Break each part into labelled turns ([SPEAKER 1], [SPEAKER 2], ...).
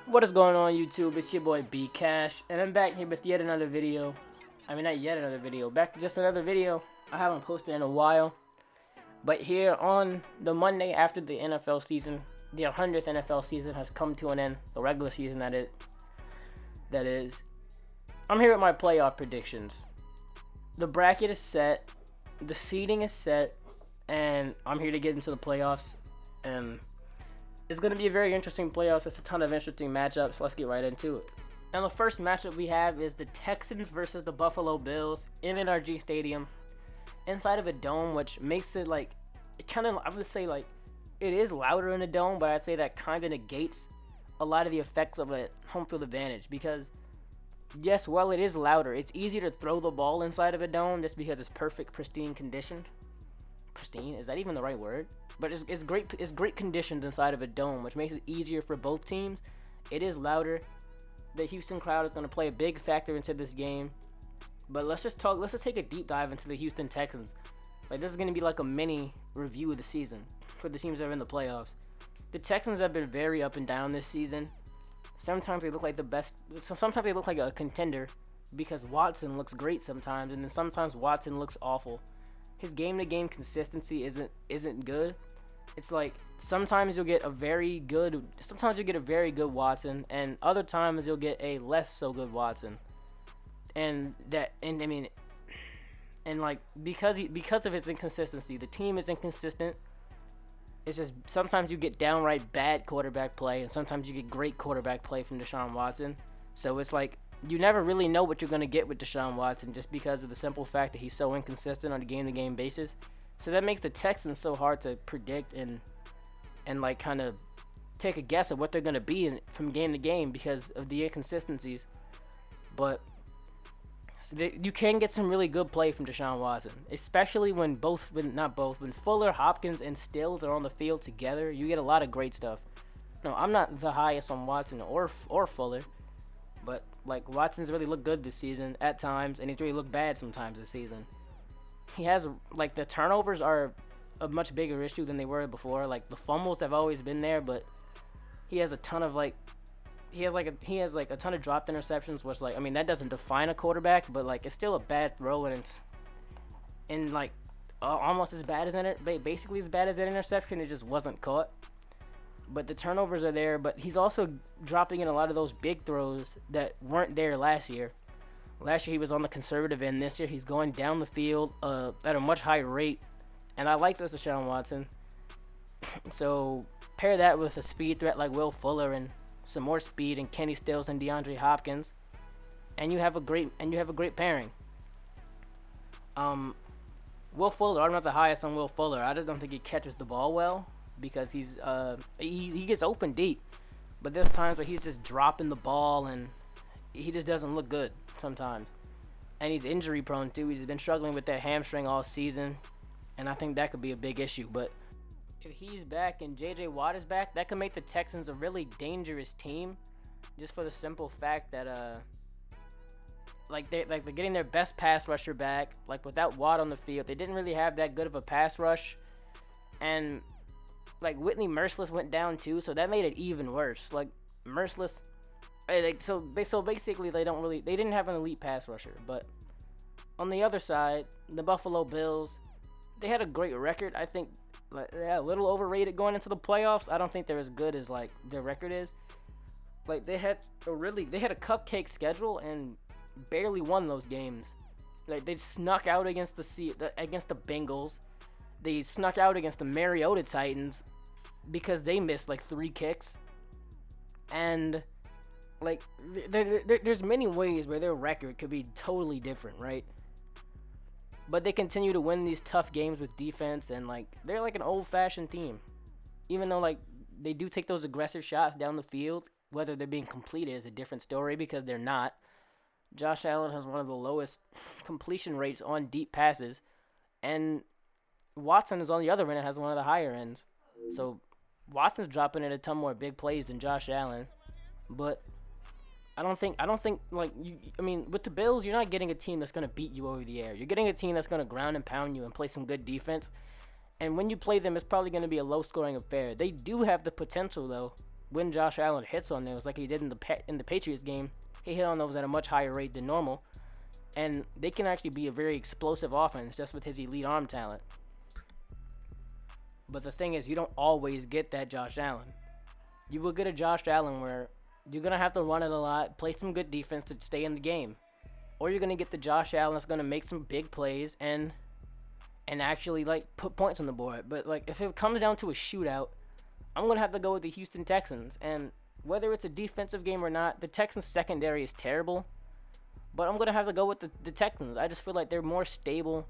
[SPEAKER 1] What is going on YouTube? It's your boy B-KASH, and I'm back here with yet another video. I mean, not yet another video, back to just another video. I haven't posted in a while. But here on the Monday after the NFL season, the 100th NFL season has come to an end. The regular season, that is. I'm here with my playoff predictions. The bracket is set, the seeding is set, and I'm here to get into the playoffs. And it's going to be a very interesting playoffs. It's a ton of interesting matchups. Let's get right into it. Now, the first matchup we have is the Texans versus the Buffalo Bills in NRG Stadium, inside of a dome, which makes it like, it kind of, I would say like, it is louder in a dome, but I'd say that kind of negates a lot of the effects of a home field advantage, because yes, while it is louder, it's easier to throw the ball inside of a dome just because it's perfect, pristine conditioned. Pristine, is that even the right word? But it's great conditions inside of a dome, which makes it easier for both teams. It is louder. The Houston crowd is going to play a big factor into this game. But let's just take a deep dive into the Houston Texans. Like, this is going to be like a mini review of the season for the teams that are in the playoffs. The Texans have been very up and down this season. Sometimes they look like the best. Sometimes they look like a contender because Watson looks great sometimes, and then sometimes Watson looks awful. His game-to-game consistency isn't good. It's like sometimes you'll get a very good Watson, and other times you'll get a less so good Watson. And like because of his inconsistency, the team is inconsistent. It's just sometimes you get downright bad quarterback play, and sometimes you get great quarterback play from Deshaun Watson. So it's like you never really know what you're going to get with Deshaun Watson, just because of the simple fact that he's so inconsistent on a game-to-game basis. So that makes the Texans so hard to predict and like kind of take a guess at what they're going to be from game to game because of the inconsistencies. But you can get some really good play from Deshaun Watson, especially when Fuller, Hopkins, and Stills are on the field together. You get a lot of great stuff. No, I'm not the highest on Watson or Fuller, but like Watson's really looked good this season at times, and he's really looked bad sometimes this season. He has like the turnovers are a much bigger issue than they were before. Like the fumbles have always been there, but he has a ton of he has a ton of dropped interceptions, which like, I mean, that doesn't define a quarterback, but like it's still a bad throw, and it's like almost as bad as basically as bad as an interception. It just wasn't caught. But the turnovers are there, but he's also dropping in a lot of those big throws that weren't there last year. Last year he was on the conservative end. This year he's going down the field at a much higher rate, and I like this Deshaun Watson. So pair that with a speed threat like Will Fuller and some more speed and Kenny Stills and DeAndre Hopkins, and you have a great pairing. Will Fuller, I'm not the highest on Will Fuller. I just don't think he catches the ball well, because he gets open deep, but there's times where he's just dropping the ball and he just doesn't look good sometimes. And he's injury prone too. He's been struggling with that hamstring all season, and I think that could be a big issue. But if he's back and JJ Watt is back, that could make the Texans a really dangerous team, just for the simple fact that they're getting their best pass rusher back. Like without Watt on the field, they didn't really have that good of a pass rush, and like Whitney Merciless went down too, so that made it even worse. Like Merciless, so basically they didn't have an elite pass rusher. But on the other side, the Buffalo Bills, they had a great record. I think they're a little overrated going into the playoffs. I don't think they're as good as like their record is. Like they had a cupcake schedule and barely won those games. Like they snuck out against the Bengals. They snuck out against the Mariota Titans because they missed like 3 kicks. And like there's many ways where their record could be totally different, right? But they continue to win these tough games with defense, and like they're like an old-fashioned team. Even though like they do take those aggressive shots down the field, whether they're being completed is a different story, because they're not. Josh Allen has one of the lowest completion rates on deep passes, and Watson is on the other end and has one of the higher ends. So Watson's dropping in a ton more big plays than Josh Allen. But I don't think like with the Bills, you're not getting a team that's going to beat you over the air. You're getting a team that's going to ground and pound you and play some good defense. And when you play them, it's probably going to be a low-scoring affair. They do have the potential, though, when Josh Allen hits on those, like he did in the Patriots game, he hit on those at a much higher rate than normal, and they can actually be a very explosive offense just with his elite arm talent. But the thing is, you don't always get that Josh Allen. You will get a Josh Allen where you're going to have to run it a lot, play some good defense to stay in the game. Or you're going to get the Josh Allen that's going to make some big plays and actually, like, put points on the board. But, like, if it comes down to a shootout, I'm going to have to go with the Houston Texans. And whether it's a defensive game or not, the Texans' secondary is terrible. But I'm going to have to go with the Texans. I just feel like they're more stable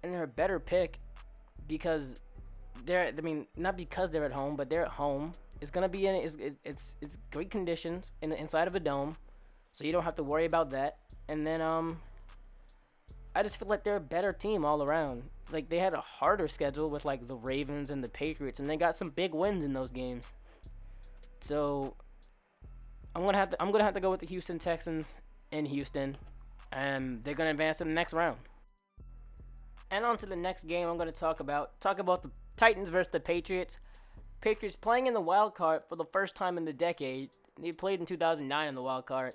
[SPEAKER 1] and they're a better pick because not because they're at home, but they're at home. It's going to be it's great conditions inside of a dome, so you don't have to worry about that. And then I just feel like they're a better team all around. Like, they had a harder schedule with, like, the Ravens and the Patriots, and they got some big wins in those games. So I'm gonna have to go with the Houston Texans in Houston, and they're gonna advance to the next round. And on to the next game I'm gonna talk about the Titans versus the Patriots. Patriots playing in the wild card for the first time in the decade. They played in 2009 in the wild card.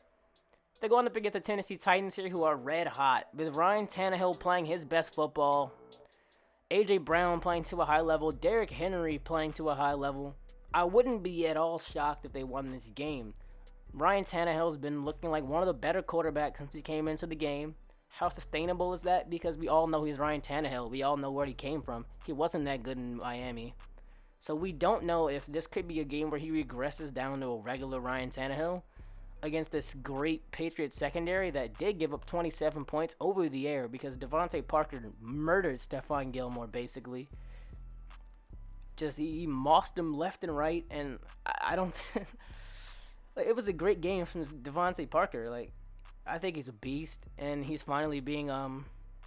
[SPEAKER 1] They're going up against the Tennessee Titans here, who are red hot, with Ryan Tannahill playing his best football, A.J. Brown playing to a high level, Derrick Henry playing to a high level. I wouldn't be at all shocked if they won this game. Ryan Tannehill's been looking like one of the better quarterbacks since he came into the game. How sustainable is that? Because we all know he's Ryan Tannehill. We all know where he came from. He wasn't that good in Miami. So we don't know if this could be a game where he regresses down to a regular Ryan Tannehill against this great Patriots secondary that did give up 27 points over the air because Devontae Parker murdered Stephon Gilmore, basically. Just, he mossed him left and right, and I don't think... Like, it was a great game from Devontae Parker. Like, I think he's a beast, and he's finally getting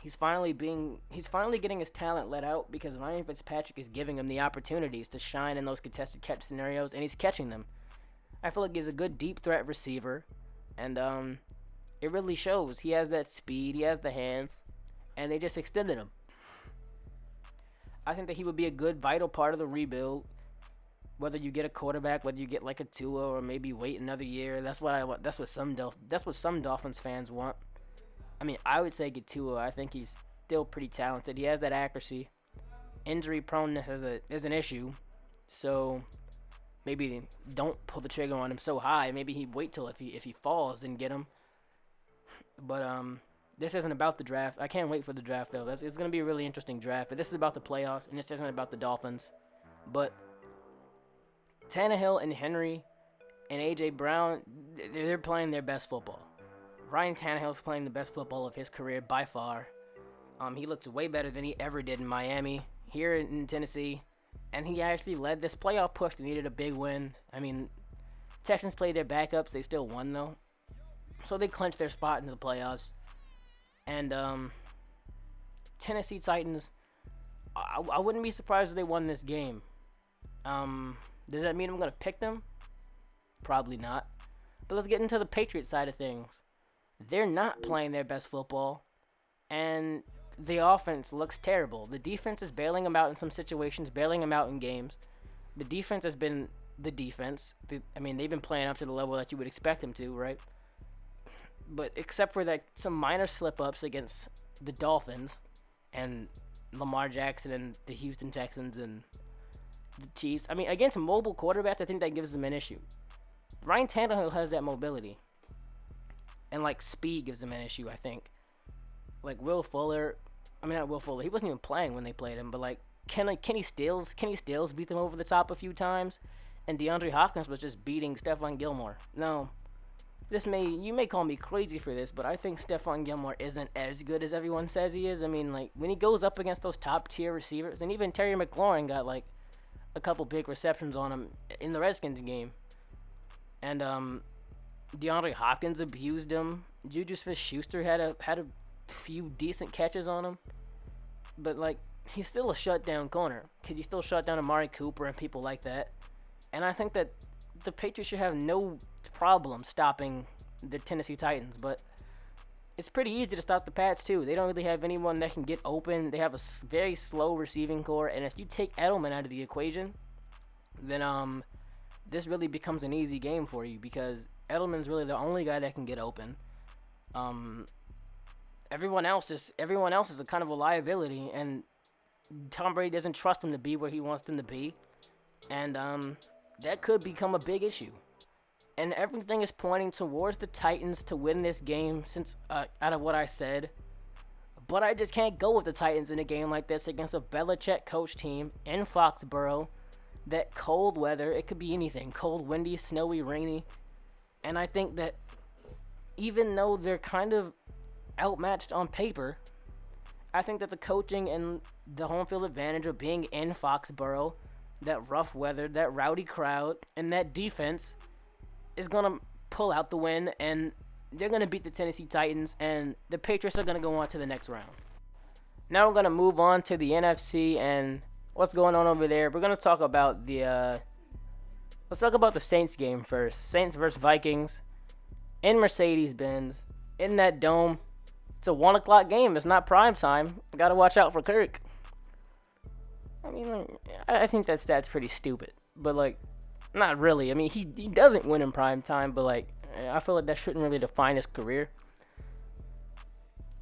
[SPEAKER 1] his talent let out because Ryan Fitzpatrick is giving him the opportunities to shine in those contested catch scenarios, and he's catching them. I feel like he's a good deep threat receiver, and it really shows. He has that speed, he has the hands, and they just extended him. I think that he would be a good, vital part of the rebuild. Whether you get a quarterback, whether you get like a Tua, or maybe wait another year, that's what I want. That's what some Dolphins fans want. I mean, I would say get Tua. I think he's still pretty talented. He has that accuracy. Injury proneness is an issue, so maybe don't pull the trigger on him so high. Maybe he wait till if he falls and get him. But this isn't about the draft. I can't wait for the draft though. It's gonna be a really interesting draft. But this is about the playoffs, and this isn't about the Dolphins. But Tannehill and Henry and A.J. Brown, they're playing their best football. Ryan Tannehill's playing the best football of his career by far. He looks way better than he ever did in Miami, here in Tennessee. And he actually led this playoff push. They needed a big win. I mean, Texans played their backups. They still won, though. So they clinched their spot into the playoffs. And Tennessee Titans, I wouldn't be surprised if they won this game. Does that mean I'm going to pick them? Probably not. But let's get into the Patriots side of things. They're not playing their best football, and the offense looks terrible. The defense is bailing them out in some situations, bailing them out in games. The defense has been the defense. They've been playing up to the level that you would expect them to, right? But except for that, some minor slip-ups against the Dolphins and Lamar Jackson and the Houston Texans and the Chiefs. I mean, against mobile quarterbacks, I think that gives them an issue. Ryan Tannehill has that mobility. And, like, speed gives them an issue, I think. Like, not Will Fuller. He wasn't even playing when they played him. But, like, Kenny Stills beat them over the top a few times. And DeAndre Hopkins was just beating Stephon Gilmore. No, you may call me crazy for this, but I think Stephon Gilmore isn't as good as everyone says he is. I mean, like, when he goes up against those top-tier receivers, and even Terry McLaurin got, like, a couple big receptions on him in the Redskins game. And, DeAndre Hopkins abused him. Juju Smith-Schuster had a few decent catches on him. But, like, he's still a shutdown corner. Because he still shut down Amari Cooper and people like that. And I think that the Patriots should have no problem stopping the Tennessee Titans. But it's pretty easy to stop the Pats, too. They don't really have anyone that can get open. They have a very slow receiving core. And if you take Edelman out of the equation, then this really becomes an easy game for you because Edelman's really the only guy that can get open. Um, everyone else is a kind of a liability, and Tom Brady doesn't trust him to be where he wants them to be, and that could become a big issue. And everything is pointing towards the Titans to win this game since out of what I said. But I just can't go with the Titans in a game like this against a Belichick coach team in Foxborough. That cold weather, it could be anything. Cold, windy, snowy, rainy. And I think that even though they're kind of outmatched on paper, I think that the coaching and the home field advantage of being in Foxborough, that rough weather, that rowdy crowd, and that defense is going to pull out the win, and they're going to beat the Tennessee Titans, and the Patriots are going to go on to the next round. Now we're going to move on to the NFC and what's going on over there. We're going to talk about let's talk about the Saints game first. Saints versus Vikings in Mercedes-Benz, in that dome. It's a 1 o'clock game. It's not prime time. Got to watch out for Kirk. I mean, I think that stat's pretty stupid, but, like, not really. I mean, he doesn't win in prime time, but, like, I feel like that shouldn't really define his career.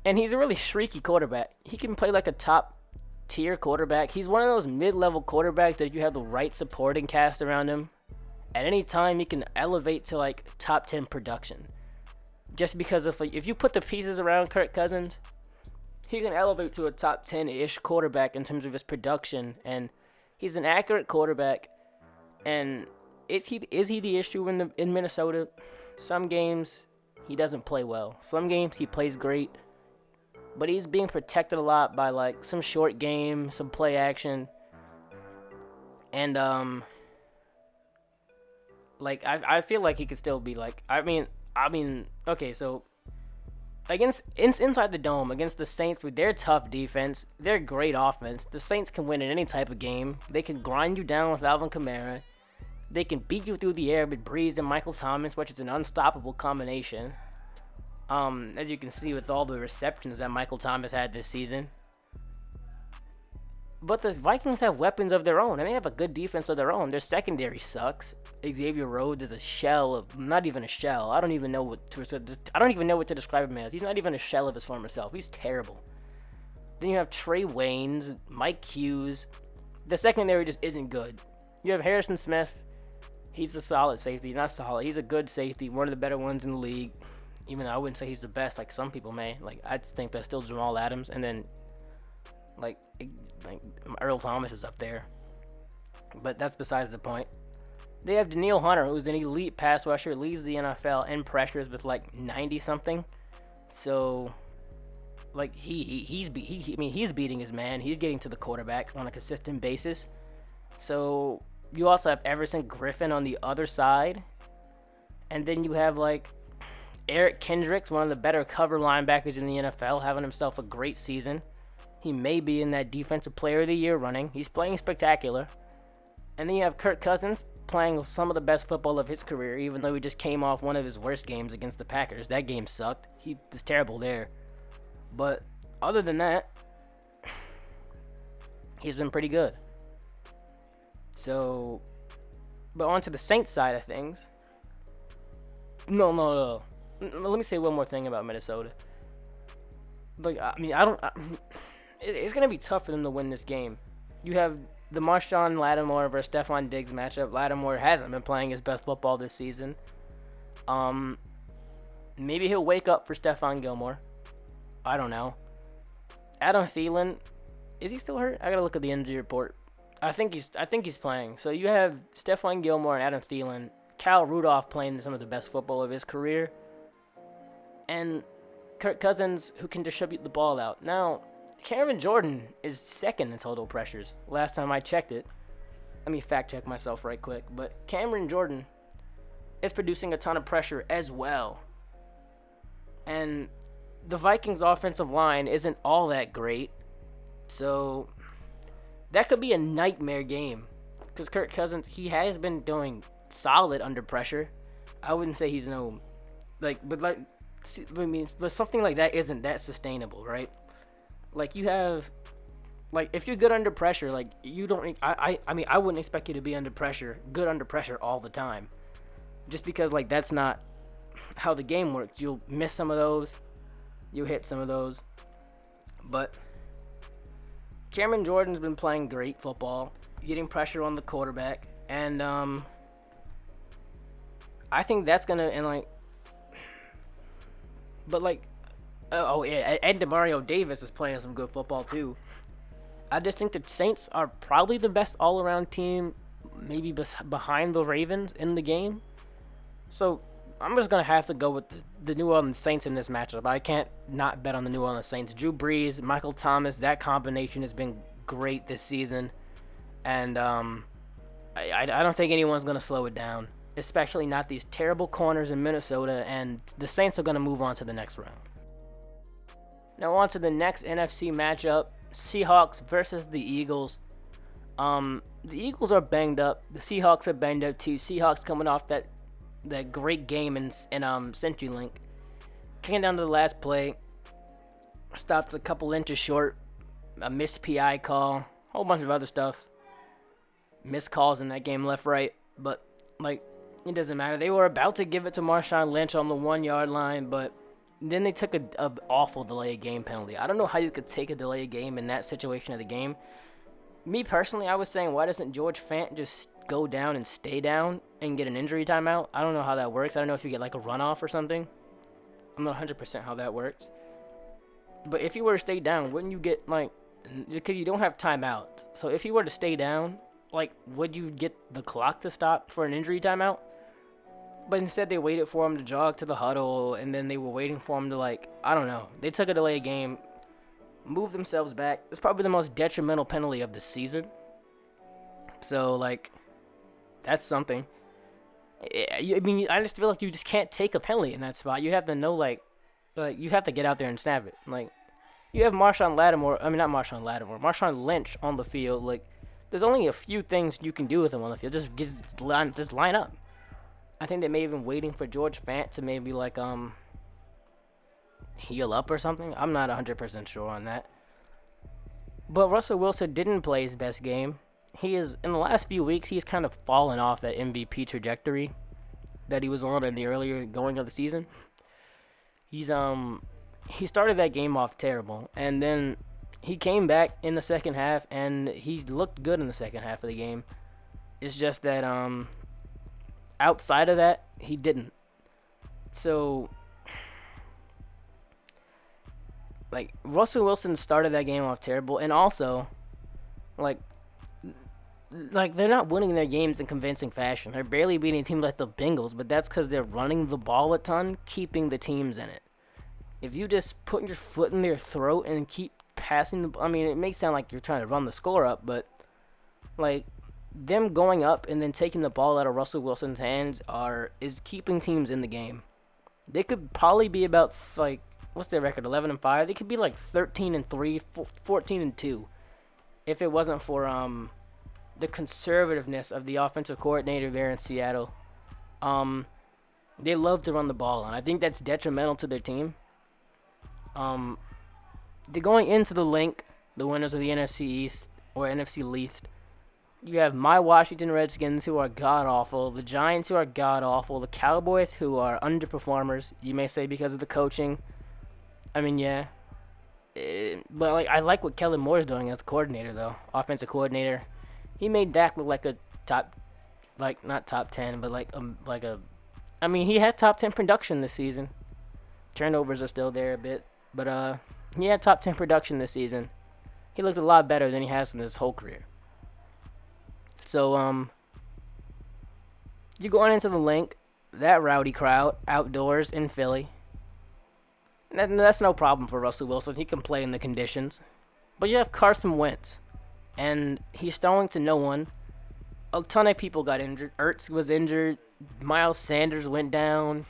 [SPEAKER 1] And he's a really shrieky quarterback. He can play like a top-tier quarterback. He's one of those mid-level quarterbacks that you have the right supporting cast around him. At any time, he can elevate to, like, top 10 production. Just because if you put the pieces around Kirk Cousins, he can elevate to a top 10-ish quarterback in terms of his production. And he's an accurate quarterback. And is he the issue in Minnesota? Some games he doesn't play well. Some games he plays great. But he's being protected a lot by, like, some short game, some play action. And like, I feel like he could still be, like, I mean, okay, so inside the dome against the Saints with their tough defense, their great offense, the Saints can win in any type of game. They can grind you down with Alvin Kamara. They can beat you through the air with Brees and Michael Thomas, which is an unstoppable combination. As you can see with all the receptions that Michael Thomas had this season. But the Vikings have weapons of their own, and they have a good defense of their own. Their secondary sucks. Xavier Rhodes is a shell of, not even a shell. I don't even know what to describe him as. He's not even a shell of his former self. He's terrible. Then you have Trey Waynes, Mike Hughes. The secondary just isn't good. You have Harrison Smith. He's a solid safety. Not solid. He's a good safety. One of the better ones in the league. Even though I wouldn't say he's the best, like some people may. Like, I think that's still Jamal Adams. And then, like Earl Thomas is up there. But that's besides the point. They have Danielle Hunter, who's an elite pass rusher, leads the NFL in pressures with, like, 90-something. So, like, he's beating his man. He's getting to the quarterback on a consistent basis. So, you also have Everson Griffin on the other side. And then you have, like, Eric Kendricks, one of the better cover linebackers in the NFL, having himself a great season. He may be in that Defensive Player of the Year running. He's playing spectacular. And then you have Kirk Cousins playing some of the best football of his career, even though he just came off one of his worst games against the Packers. That game sucked. He was terrible there. But other than that, he's been pretty good. So, but on to the Saints side of things. No. Let me say one more thing about Minnesota. Like, I mean, it's going to be tough for them to win this game. You have the Marshawn Lattimore versus Stephon Diggs matchup. Lattimore hasn't been playing his best football this season. Maybe he'll wake up for Stephon Gilmore. I don't know. Adam Thielen, is he still hurt? I got to look at the injury report. I think he's playing. So you have Stephon Gilmore and Adam Thielen. Kyle Rudolph playing some of the best football of his career. And Kirk Cousins, who can distribute the ball out. Now, Cameron Jordan is second in total pressures. Last time I checked it. Let me fact check myself right quick. But Cameron Jordan is producing a ton of pressure as well. And the Vikings' offensive line isn't all that great. So that could be a nightmare game. Because Kirk Cousins, he has been doing solid under pressure. I wouldn't say he's no, but something like that isn't that sustainable, right? Like, you have, like, if you're good under pressure, like, you don't, I mean, I wouldn't expect you to be good under pressure all the time. Just because, like, that's not how the game works. You'll miss some of those. You'll hit some of those. But Cameron Jordan's been playing great football, getting pressure on the quarterback. And, I think that's going to, and, like, but, like, oh, yeah, Ed DeMario Davis is playing some good football, too. I just think the Saints are probably the best all-around team, maybe behind the Ravens in the game. So I'm just going to have to go with the New Orleans Saints in this matchup. I can't not bet on the New Orleans Saints. Drew Brees, Michael Thomas, that combination has been great this season. And I don't think anyone's going to slow it down, especially not these terrible corners in Minnesota. And the Saints are going to move on to the next round. Now on to the next NFC matchup. Seahawks versus the Eagles. The Eagles are banged up. The Seahawks are banged up too. Seahawks coming off that great game in CenturyLink. Came down to the last play. Stopped a couple inches short. A missed PI call. A whole bunch of other stuff. Missed calls in that game left, right. But, like, it doesn't matter. They were about to give it to Marshawn Lynch on the 1-yard line, but then they took a awful delay game penalty. I don't know how you could take a delay game in that situation of the game. Me personally, I was saying, why doesn't George Fant just go down and stay down and get an injury timeout? I don't know how that works. I don't know if you get like a runoff or something. I'm not 100% how that works. But if you were to stay down, wouldn't you get like, because you don't have timeout. So if you were to stay down, like, would you get the clock to stop for an injury timeout? But instead, they waited for him to jog to the huddle, and then they were waiting for him to, like, I don't know. They took a delay game, moved themselves back. It's probably the most detrimental penalty of the season. So, like, that's something. I mean, I just feel like you just can't take a penalty in that spot. You have to know, like you have to get out there and snap it. Like, you have Marshawn Lynch on the field. Like, there's only a few things you can do with him on the field. Just line up. I think they may have been waiting for George Fant to maybe, like, heal up or something. I'm not 100% sure on that. But Russell Wilson didn't play his best game. He is, in the last few weeks, he's kind of fallen off that MVP trajectory that he was on in the earlier going of the season. He started that game off terrible, and then he came back in the second half, and he looked good in the second half of the game. It's just that, outside of that, he didn't. So, like, Russell Wilson started that game off terrible, and also, like they're not winning their games in convincing fashion. They're barely beating teams like the Bengals, but that's because they're running the ball a ton, keeping the teams in it. If you just put your foot in their throat and keep passing I mean, it may sound like you're trying to run the score up, but, like, them going up and then taking the ball out of Russell Wilson's hands is keeping teams in the game. They could probably be about, like, what's their record? 11-5. They could be like 13-3, 14-2, if it wasn't for the conservativeness of the offensive coordinator there in Seattle. They love to run the ball, and I think that's detrimental to their team. They're going into the link, the winners of the NFC East or NFC least. You have my Washington Redskins, who are god-awful, the Giants, who are god-awful, the Cowboys, who are underperformers, you may say because of the coaching. I mean, yeah. But, like, I like what Kellen Moore's doing as the coordinator, though, offensive coordinator. He made Dak look like a top, like, not top 10, but I mean, he had top 10 production this season. Turnovers are still there a bit, but he had top 10 production this season. He looked a lot better than he has in his whole career. So, you go on into the link, that rowdy crowd, outdoors in Philly. That's no problem for Russell Wilson. He can play in the conditions. But you have Carson Wentz, and he's throwing to no one. A ton of people got injured. Ertz was injured. Miles Sanders went down.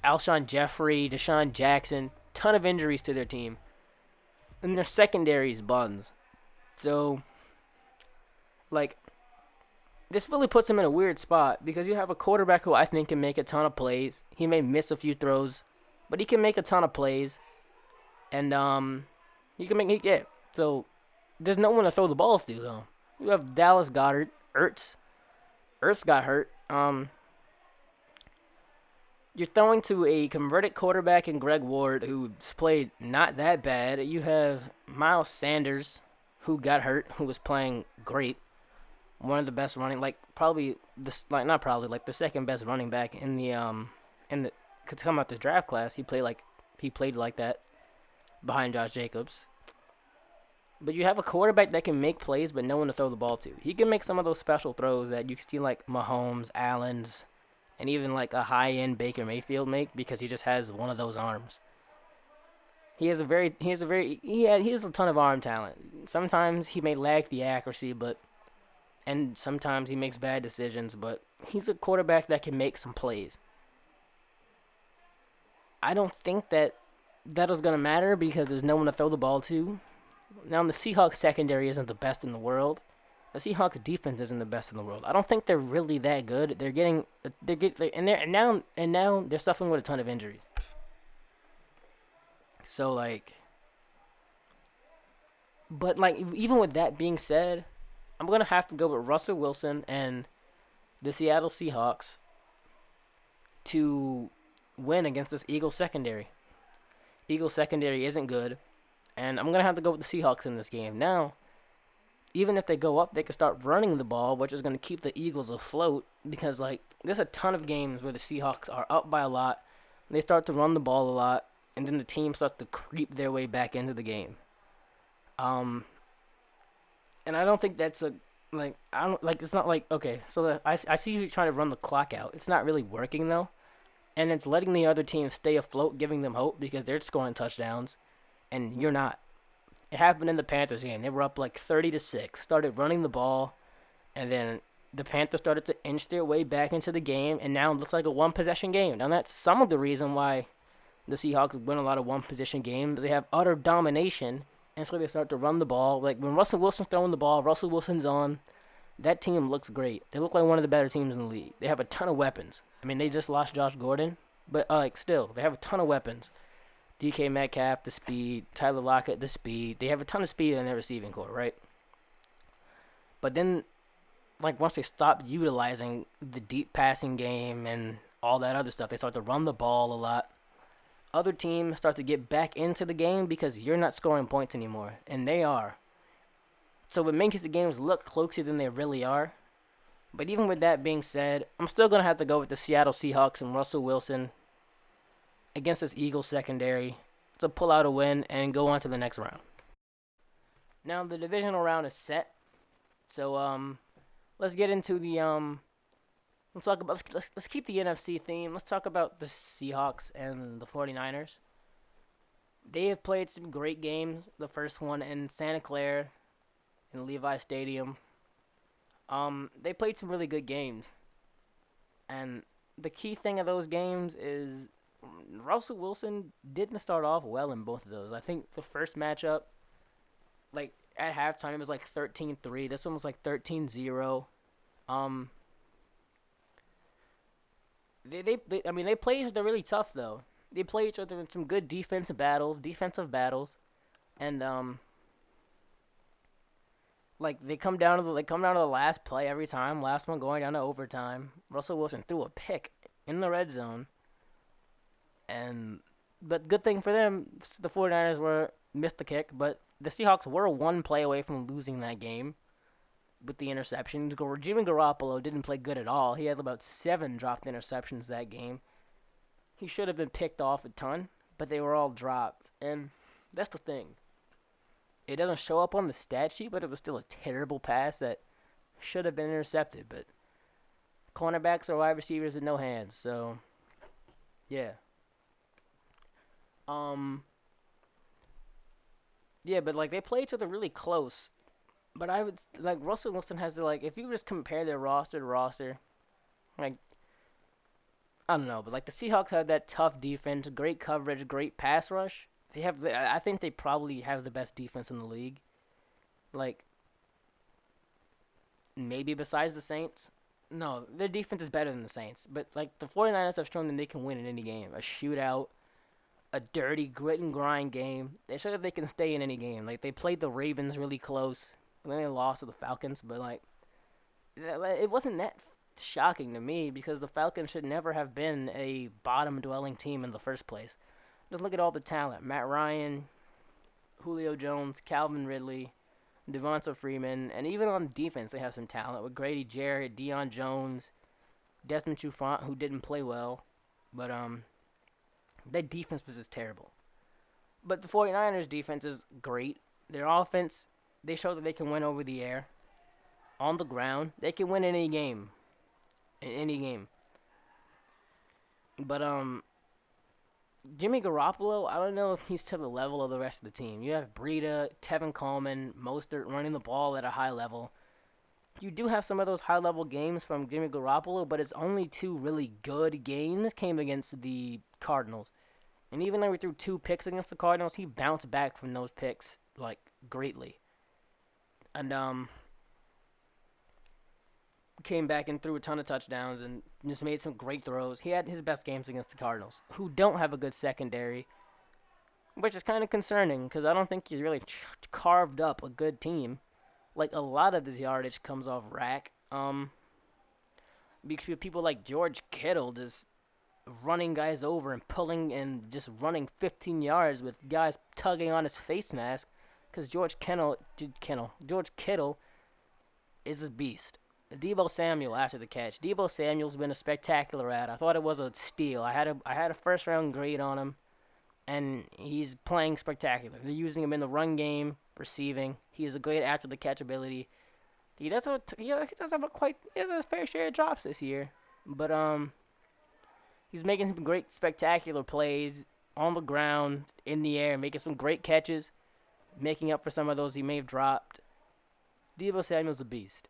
[SPEAKER 1] Alshon Jeffrey, Deshaun Jackson. Ton of injuries to their team. And their secondary is buns. So, like, this really puts him in a weird spot because you have a quarterback who I think can make a ton of plays. He may miss a few throws, but he can make a ton of plays. And he can make So there's no one to throw the ball to though. You have Dallas Goddard, Ertz got hurt. You're throwing to a converted quarterback in Greg Ward, who's played not that bad. You have Miles Sanders, who got hurt, who was playing great. One of the best running, like probably this, like not probably, like the second best running back in the could come out the draft class. He played like that behind Josh Jacobs. But you have a quarterback that can make plays, but no one to throw the ball to. He can make some of those special throws that you can see like Mahomes, Allen's, and even like a high-end Baker Mayfield make because he just has one of those arms. He has a ton of arm talent. Sometimes he may lack the accuracy, and sometimes he makes bad decisions, but he's a quarterback that can make some plays. I don't think that is going to matter because there's no one to throw the ball to. Now, the Seahawks secondary isn't the best in the world. The Seahawks defense isn't the best in the world. I don't think they're really that good. And now they're suffering with a ton of injuries. So but even with that being said, I'm gonna have to go with Russell Wilson and the Seattle Seahawks to win against this Eagles secondary. Eagles secondary isn't good, and I'm gonna have to go with the Seahawks in this game. Now, even if they go up, they can start running the ball, which is going to keep the Eagles afloat because, there's a ton of games where the Seahawks are up by a lot, and they start to run the ball a lot, and then the team starts to creep their way back into the game. And I don't think that's it's not okay, so I see you trying to run the clock out. It's not really working, though, and it's letting the other team stay afloat, giving them hope because they're scoring touchdowns, and you're not. It happened in the Panthers game. They were up 30-6, started running the ball, and then the Panthers started to inch their way back into the game, and now it looks like a one-possession game. Now, that's some of the reason why the Seahawks win a lot of one-possession games. They have utter domination, and so they start to run the ball. When Russell Wilson's throwing the ball, Russell Wilson's on, that team looks great. They look like one of the better teams in the league. They have a ton of weapons. I mean, they just lost Josh Gordon, but, still, they have a ton of weapons. DK Metcalf, the speed. Tyler Lockett, the speed. They have a ton of speed in their receiving core, right? But then, once they stop utilizing the deep passing game and all that other stuff, they start to run the ball a lot. Other teams start to get back into the game because you're not scoring points anymore, and they are. So it makes the games look closer than they really are. But even with that being said, I'm still going to have to go with the Seattle Seahawks and Russell Wilson against this Eagles secondary to pull out a win and go on to the next round. Now the divisional round is set, so let's get into the let's keep the NFC theme. Let's talk about the Seahawks and the 49ers. They have played some great games. The first one in Santa Clara, in Levi Stadium. They played some really good games, and the key thing of those games is Russell Wilson didn't start off well in both of those. I think the first matchup, at halftime, it was 13-3. This one was 13-0. They played each other really tough, though. They played each other in some good defensive battles, and they come down to the last play every time. Last one going down to overtime. Russell Wilson threw a pick in the red zone. But good thing for them, the 49ers missed the kick, but the Seahawks were one play away from losing that game with the interception. Jimmy Garoppolo didn't play good at all. He had about 7 dropped interceptions that game. He should have been picked off a ton, but they were all dropped. And that's the thing. It doesn't show up on the stat sheet, but it was still a terrible pass that should have been intercepted. But cornerbacks are wide receivers with no hands, so yeah. Yeah, but they play each other really close. But I would Russell Wilson has to if you just compare their roster to roster, I don't know, but the Seahawks have that tough defense, great coverage, great pass rush. I think they probably have the best defense in the league. Maybe besides the Saints. No, their defense is better than the Saints. But the 49ers have shown that they can win in any game. A shootout, a dirty grit and grind game. They showed that they can stay in any game. Like, they played the Ravens really close, and then they lost to the Falcons. But like, it wasn't that shocking to me because the Falcons should never have been a bottom-dwelling team in the first place. Just look at all the talent: Matt Ryan, Julio Jones, Calvin Ridley, Devonta Freeman, and even on defense they have some talent with Grady Jarrett, Deion Jones, Desmond Trufant, who didn't play well, but their defense was just terrible. But the 49ers defense is great. Their offense, they show that they can win over the air, on the ground. They can win any game, in any game. But Jimmy Garoppolo, I don't know if he's to the level of the rest of the team. You have Breida, Tevin Coleman, Mostert running the ball at a high level. You do have some of those high-level games from Jimmy Garoppolo, but it's only two really good games came against the Cardinals. And even though he threw 2 picks against the Cardinals, he bounced back from those picks, like, greatly. And, came back and threw a ton of touchdowns and just made some great throws. He had his best games against the Cardinals, who don't have a good secondary, which is kind of concerning because I don't think he's really carved up a good team. Like, a lot of his yardage comes off rack. Because people like George Kittle just running guys over and pulling and just running 15 yards with guys tugging on his face mask because George Kittle is a beast. Deebo Samuel after the catch. Deebo Samuel's been a spectacular ad. I thought it was a steal. I had a first round grade on him, and he's playing spectacular. They're using him in the run game, receiving. He has a great after the catch ability. He has his fair share of drops this year, but he's making some great spectacular plays on the ground, in the air, making some great catches, making up for some of those he may have dropped. Deebo Samuel's a beast.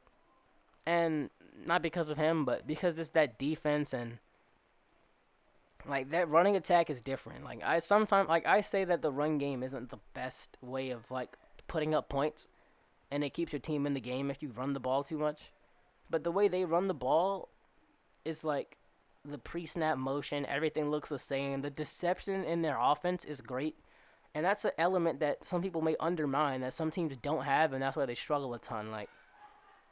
[SPEAKER 1] And not because of him, but because it's that defense and like that running attack is different. Like I say that the run game isn't the best way of like putting up points, and it keeps your team in the game if you run the ball too much. But the way they run the ball is like the pre-snap motion, everything looks the same. The deception in their offense is great. And that's an element that some people may undermine, that some teams don't have, and that's why they struggle a ton. Like,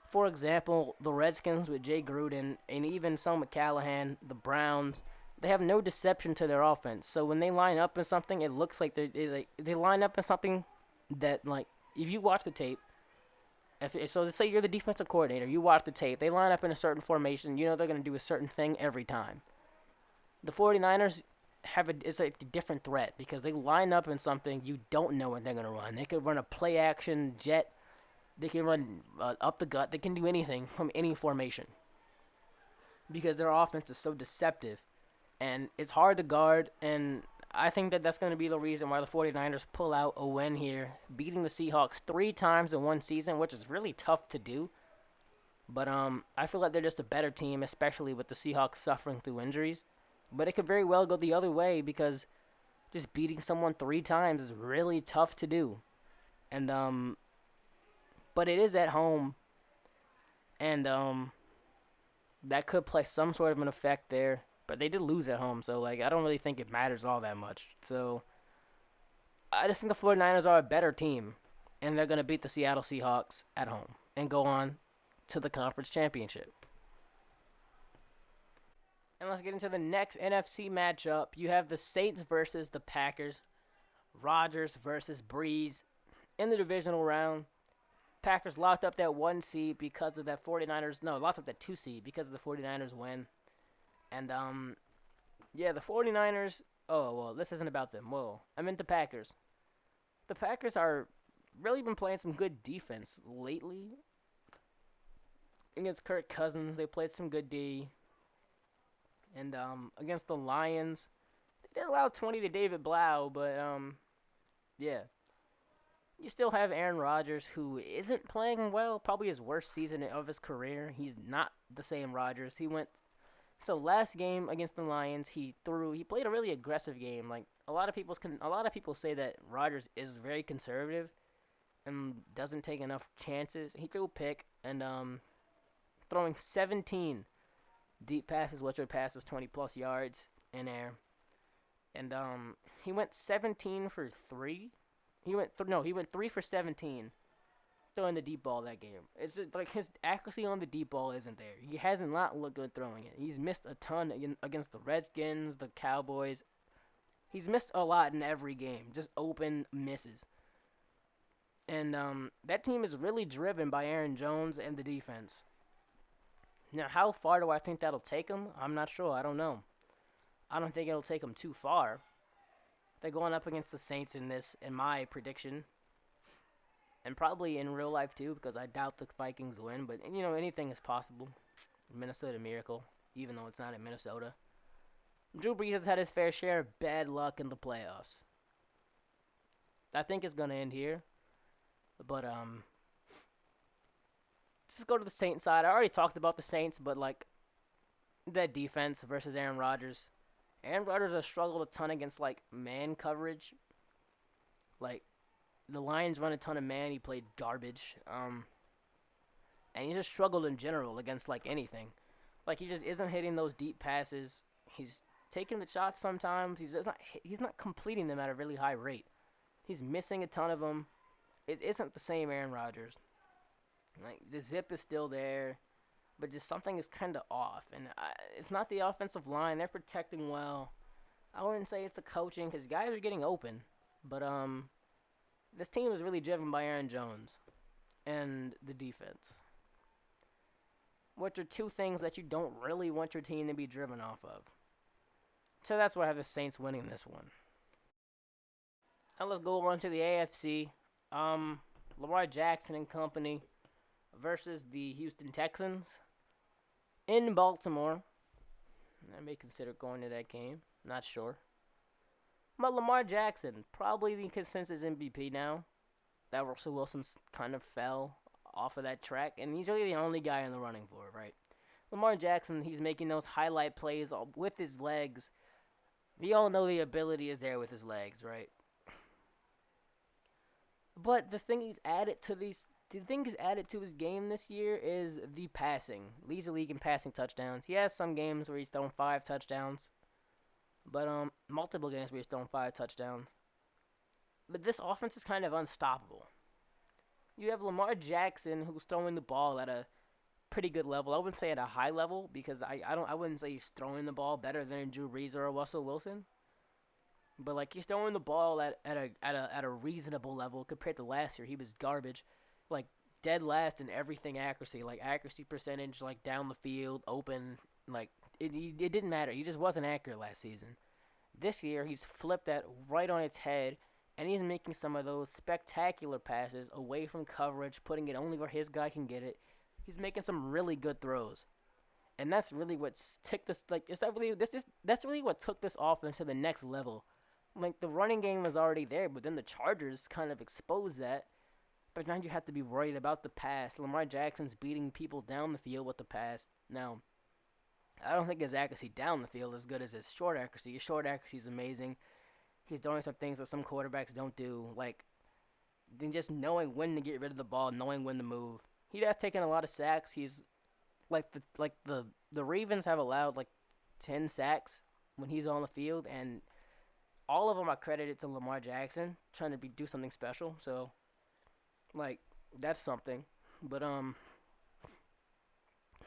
[SPEAKER 1] for example, the Redskins with Jay Gruden and even some McCallahan, the Browns, they have no deception to their offense. So when they line up in something, it looks like they line up in something that, like, if you watch the tape, so let's say you're the defensive coordinator, you watch the tape, they line up in a certain formation, you know they're going to do a certain thing every time. The 49ers it's like a different threat because they line up in something you don't know what they're going to run. They could run a play-action jet. They can run up the gut. They can do anything from any formation because their offense is so deceptive, and it's hard to guard, and I think that that's going to be the reason why the 49ers pull out a win here, beating the Seahawks 3 times in one season, which is really tough to do. But I feel like they're just a better team, especially with the Seahawks suffering through injuries. But it could very well go the other way because just beating someone 3 times is really tough to do. And but it is at home, and that could play some sort of an effect there. But they did lose at home, so like I don't really think it matters all that much. So I just think the 49ers are a better team, and they're going to beat the Seattle Seahawks at home and go on to the conference championship. And let's get into the next NFC matchup. You have the Saints versus the Packers. Rodgers versus Brees in the divisional round. Packers locked up that 1 seed because of that 49ers. No, locked up that 2 seed because of the 49ers win. And, yeah, the 49ers. Oh, well, this isn't about them. Whoa. I meant the Packers. The Packers are really been playing some good defense lately. Against Kirk Cousins, they played some good D. And against the Lions, they did allow 20 to David Blau, but yeah. You still have Aaron Rodgers, who isn't playing well, probably his worst season of his career. He's not the same Rodgers. So last game against the Lions, he played a really aggressive game. Like a lot of people say that Rodgers is very conservative and doesn't take enough chances. He threw a pick and throwing 17 deep passes, which are passes 20 plus yards in air. and he went 17 for 3. He went 3 for 17 throwing the deep ball that game. It's just like his accuracy on the deep ball isn't there. He hasn't not looked good throwing it. He's missed a ton against the Redskins, the Cowboys. He's missed a lot in every game, just open misses. And that team is really driven by Aaron Jones and the defense. Now, how far do I think that'll take him? I'm not sure. I don't know. I don't think it'll take him too far. They're going up against the Saints in this, in my prediction. And probably in real life, too, because I doubt the Vikings win. But, you know, anything is possible. Minnesota Miracle, even though it's not in Minnesota. Drew Brees has had his fair share of bad luck in the playoffs. I think it's going to end here. But, just go to the Saints side. I already talked about the Saints, but, like, that defense versus Aaron Rodgers. Aaron Rodgers has struggled a ton against, like, man coverage. Like, the Lions run a ton of man. He played garbage. And he just struggled in general against, like, anything. Like, he just isn't hitting those deep passes. He's taking the shots sometimes. He's not completing them at a really high rate. He's missing a ton of them. It isn't the same Aaron Rodgers. Like, the zip is still there, but just something is kind of off. And it's not the offensive line. They're protecting well. I wouldn't say it's the coaching because guys are getting open. But this team is really driven by Aaron Jones and the defense, which are two things that you don't really want your team to be driven off of. So that's why I have the Saints winning this one. Now let's go on to the AFC. Lamar Jackson and company versus the Houston Texans in Baltimore. I may consider going to that game. Not sure. But Lamar Jackson, probably the consensus MVP now. That Russell Wilson kind of fell off of that track, and he's really the only guy in the running for it, right? Lamar Jackson, he's making those highlight plays with his legs. We all know the ability is there with his legs, right? But the thing he's added to his game this year is the passing. Leads the league in passing touchdowns. He has some games where he's thrown 5 touchdowns. But multiple games where he's thrown 5 touchdowns. But this offense is kind of unstoppable. You have Lamar Jackson who's throwing the ball at a pretty good level. I wouldn't say at a high level because I wouldn't say he's throwing the ball better than Drew Brees or Russell Wilson. But like he's throwing the ball at a reasonable level compared to last year. He was garbage, like dead last in everything accuracy, like accuracy percentage, like down the field, open, like it didn't matter. He just wasn't accurate last season. This year he's flipped that right on its head, and he's making some of those spectacular passes away from coverage, putting it only where his guy can get it. He's making some really good throws. And that's really what took this that's really what took this offense to the next level. Like the running game was already there, but then the Chargers kind of exposed that. But now you have to be worried about the pass. Lamar Jackson's beating people down the field with the pass. Now, I don't think his accuracy down the field is as good as his short accuracy. His short accuracy is amazing. He's doing some things that some quarterbacks don't do, like then just knowing when to get rid of the ball, knowing when to move. He has taken a lot of sacks. He's the Ravens have allowed like 10 sacks when he's on the field, and all of them are credited to Lamar Jackson trying to do something special. So, like that's something. But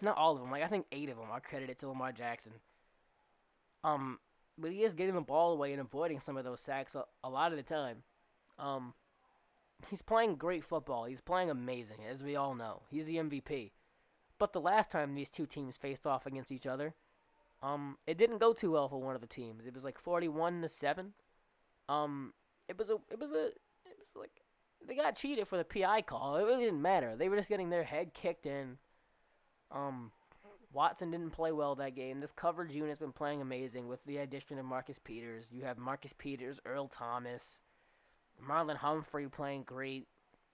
[SPEAKER 1] not all of them. Like I think 8 of them are credited to Lamar Jackson. But he is getting the ball away and avoiding some of those sacks a lot of the time. He's playing great football. He's playing amazing, as we all know. He's the MVP. But the last time these two teams faced off against each other, it didn't go too well for one of the teams. It was like 41-7. It was like they got cheated for the PI call. It really didn't matter. They were just getting their head kicked in. Watson didn't play well that game. This coverage unit's been playing amazing with the addition of Marcus Peters. You have Marcus Peters, Earl Thomas, Marlon Humphrey playing great.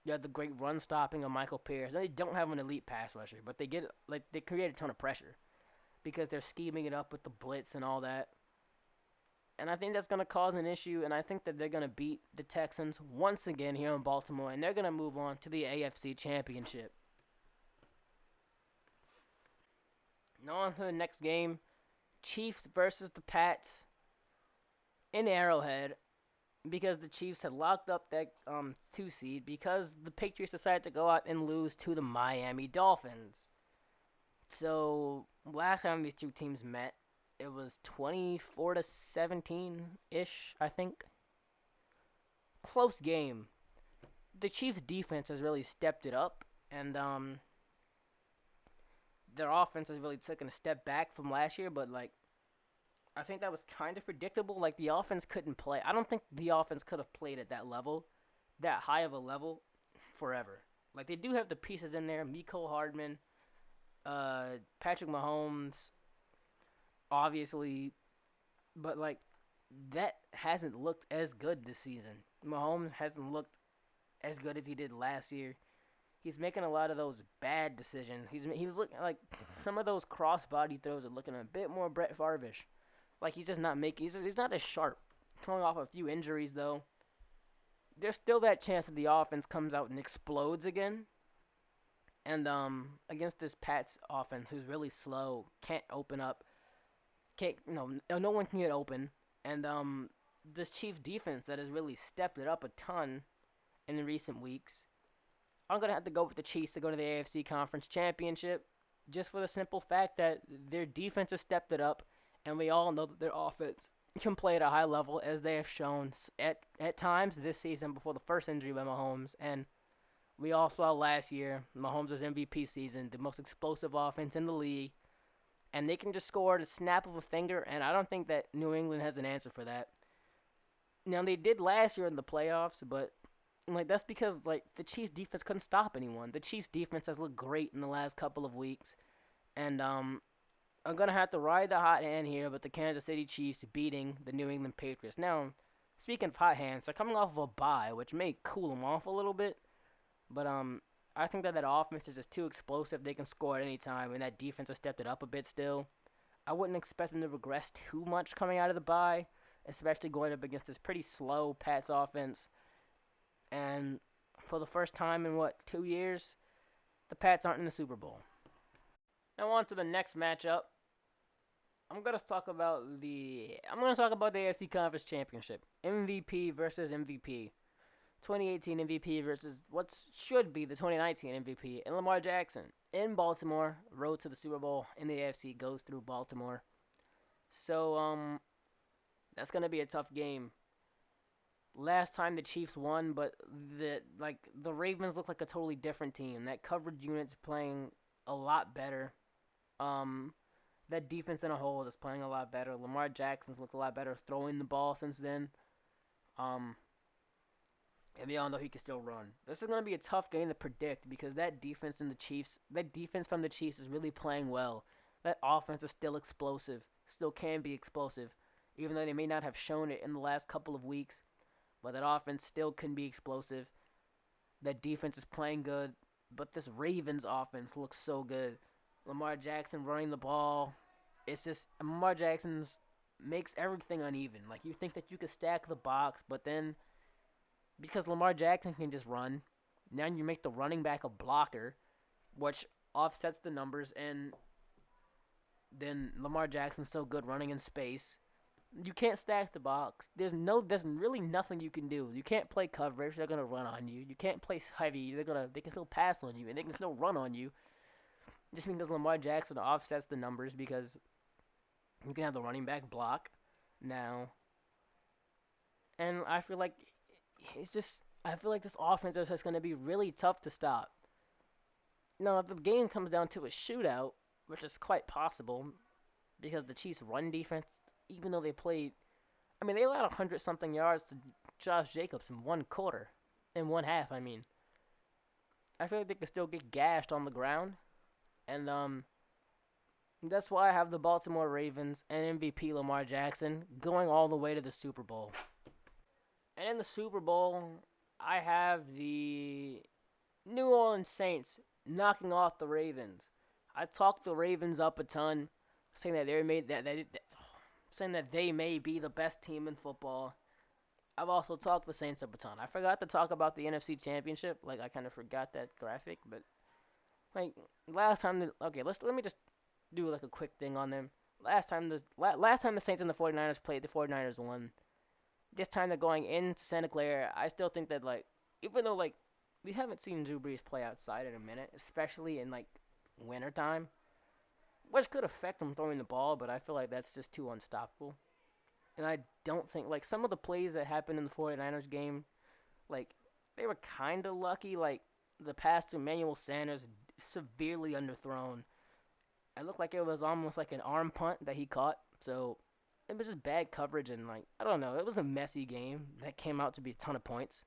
[SPEAKER 1] You have the great run stopping of Michael Pierce. They don't have an elite pass rusher, but they create a ton of pressure because they're scheming it up with the blitz and all that. And I think that's going to cause an issue, and I think that they're going to beat the Texans once again here in Baltimore, and they're going to move on to the AFC Championship. Now on to the next game, Chiefs versus the Pats. in Arrowhead because the Chiefs had locked up that 2 seed because the Patriots decided to go out and lose to the Miami Dolphins. So last time these two teams met, it was 24-17 ish, I think. Close game. The Chiefs' defense has really stepped it up, and their offense has really taken a step back from last year. But like, I think that was kind of predictable. Like the offense couldn't play. I don't think the offense could have played at that level, that high of a level, forever. Like they do have the pieces in there. Micheal Hardman, Patrick Mahomes, obviously, but like that hasn't looked as good this season. Mahomes hasn't looked as good as he did last year. He's making a lot of those bad decisions. He's looking like some of those cross-body throws are looking a bit more Brett Favre-ish. Like he's just not making. He's not as sharp. Coming off a few injuries though, there's still that chance that the offense comes out and explodes again. And against this Pats offense, who's really slow, can't open up, can't no one can get open, and this Chiefs defense that has really stepped it up a ton in the recent weeks. I'm gonna have to go with the Chiefs to go to the AFC Conference Championship, just for the simple fact that their defense has stepped it up, and we all know that their offense can play at a high level, as they have shown at times this season before the first injury by Mahomes. And we all saw last year, Mahomes' MVP season, the most explosive offense in the league, and they can just score at a snap of a finger, and I don't think that New England has an answer for that. Now, they did last year in the playoffs, but like that's because like the Chiefs defense couldn't stop anyone. The Chiefs defense has looked great in the last couple of weeks, and I'm gonna have to ride the hot hand here with the Kansas City Chiefs beating the New England Patriots. Now, speaking of hot hands, they're coming off of a bye, which may cool them off a little bit, but I think that offense is just too explosive. They can score at any time, and that defense has stepped it up a bit still. I wouldn't expect them to regress too much coming out of the bye, especially going up against this pretty slow Pats offense. And for the first time in 2 years, the Pats aren't in the Super Bowl. Now on to the next matchup. I'm gonna talk about the AFC Conference Championship. MVP versus MVP. 2018 MVP versus what should be the 2019 MVP, and Lamar Jackson in Baltimore. Road to the Super Bowl in the AFC goes through Baltimore. So that's gonna be a tough game. Last time the Chiefs won, but the Ravens look like a totally different team. That coverage unit's playing a lot better. That defense in a whole is playing a lot better. Lamar Jackson's looked a lot better throwing the ball since then. And we all know he can still run. This is gonna be a tough game to predict because that defense from the Chiefs is really playing well. That offense is still explosive, still can be explosive, even though they may not have shown it in the last couple of weeks. But that offense still can be explosive. That defense is playing good. But this Ravens offense looks so good. Lamar Jackson running the ball. It's just Lamar Jackson's makes everything uneven. Like you think that you could stack the box, but then because Lamar Jackson can just run, now you make the running back a blocker, which offsets the numbers, and then Lamar Jackson's so good running in space. You can't stack the box. There's really nothing you can do. You can't play coverage. They're gonna run on you. You can't play heavy. They can still pass on you, and they can still run on you. Just because Lamar Jackson offsets the numbers, because you can have the running back block now. And I feel like this offense is just gonna be really tough to stop. Now, if the game comes down to a shootout, which is quite possible, because the Chiefs' run defense, even though they allowed 100-something yards to Josh Jacobs in one quarter. In one half, I mean. I feel like they could still get gashed on the ground. And, that's why I have the Baltimore Ravens and MVP Lamar Jackson going all the way to the Super Bowl. And in the Super Bowl, I have the New Orleans Saints knocking off the Ravens. I talked the Ravens up a ton, saying that they may be the best team in football. I've also talked the Saints up a ton. I forgot to talk about the NFC Championship. Like, I kind of forgot that graphic, but like last time. Let me just do like a quick thing on them. Last time the Saints and the 49ers played, the 49ers won. this time they're going into Santa Clara. I still think that, like, even though, like, we haven't seen Drew Brees play outside in a minute, especially in, like, wintertime, which could affect him throwing the ball, but I feel like that's just too unstoppable. And I don't think, like, some of the plays that happened in the 49ers game, like, they were kind of lucky. Like, the pass to Emmanuel Sanders, severely underthrown. It looked like it was almost like an arm punt that he caught. So, it was just bad coverage and, like, I don't know. It was a messy game that came out to be a ton of points.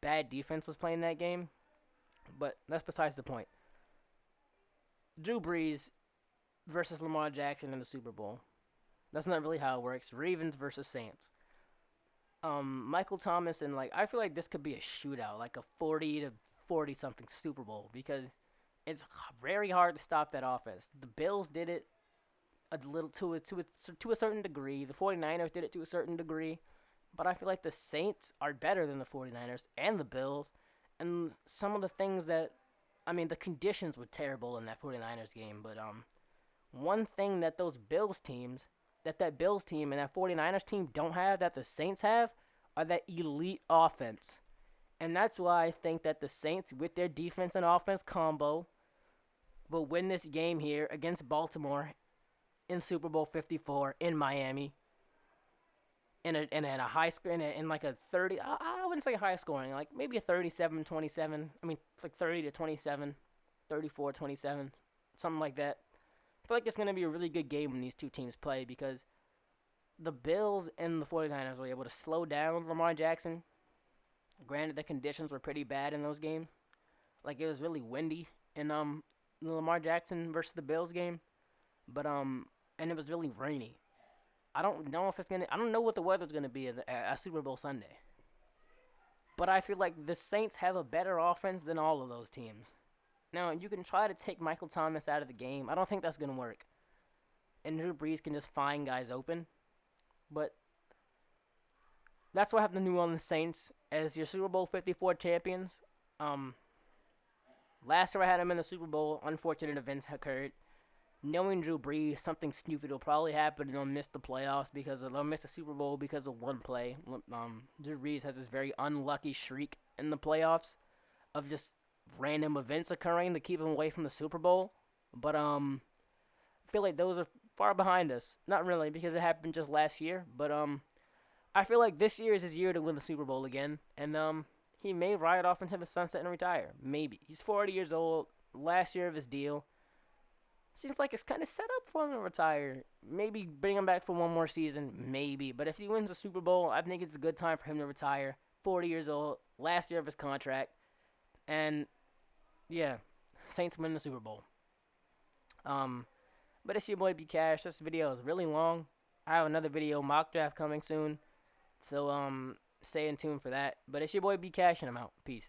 [SPEAKER 1] Bad defense was playing that game. But that's besides the point. Drew Brees versus Lamar Jackson in the Super Bowl. That's not really how it works. Ravens versus Saints. Michael Thomas and, like, I feel like this could be a shootout, like a 40-40 something Super Bowl, because it's very hard to stop that offense. The Bills did it a little to a certain degree. The 49ers did it to a certain degree. But I feel like the Saints are better than the 49ers and the Bills. And some of the things that, I mean, the conditions were terrible in that 49ers game. But one thing that those Bills teams, that Bills team and that 49ers team don't have, that the Saints have, are that elite offense. And that's why I think that the Saints, with their defense and offense combo, will win this game here against Baltimore in Super Bowl 54 in Miami. In a high score, in like a 30, I wouldn't say high scoring, like maybe a 37-27. I mean, like 30-27, 34-27, something like that. I feel like it's going to be a really good game when these two teams play, because the Bills and the 49ers were able to slow down Lamar Jackson. Granted, the conditions were pretty bad in those games. Like, it was really windy in the Lamar Jackson versus the Bills game. But, and it was really rainy. I don't know what the weather's going to be at Super Bowl Sunday. But I feel like the Saints have a better offense than all of those teams. Now, you can try to take Michael Thomas out of the game. I don't think that's going to work. And Drew Brees can just find guys open. But that's why I have the New Orleans Saints as your Super Bowl 54 champions. Last year I had them in the Super Bowl. Unfortunate events occurred. Knowing Drew Brees, something stupid will probably happen, and they'll miss the playoffs they'll miss the Super Bowl because of one play. Drew Brees has this very unlucky streak in the playoffs of just random events occurring to keep him away from the Super Bowl. But I feel like those are far behind us. Not really, because it happened just last year. But I feel like this year is his year to win the Super Bowl again, and he may ride off into the sunset and retire. Maybe. He's 40 years old. Last year of his deal. Seems like it's kind of set up for him to retire. Maybe bring him back for one more season. Maybe. But if he wins the Super Bowl, I think it's a good time for him to retire. 40 years old. Last year of his contract. And, yeah. Saints win the Super Bowl. But it's your boy B-KASH. This video is really long. I have another video, mock draft, coming soon. So, stay in tune for that. But it's your boy B-KASH, and I'm out. Peace.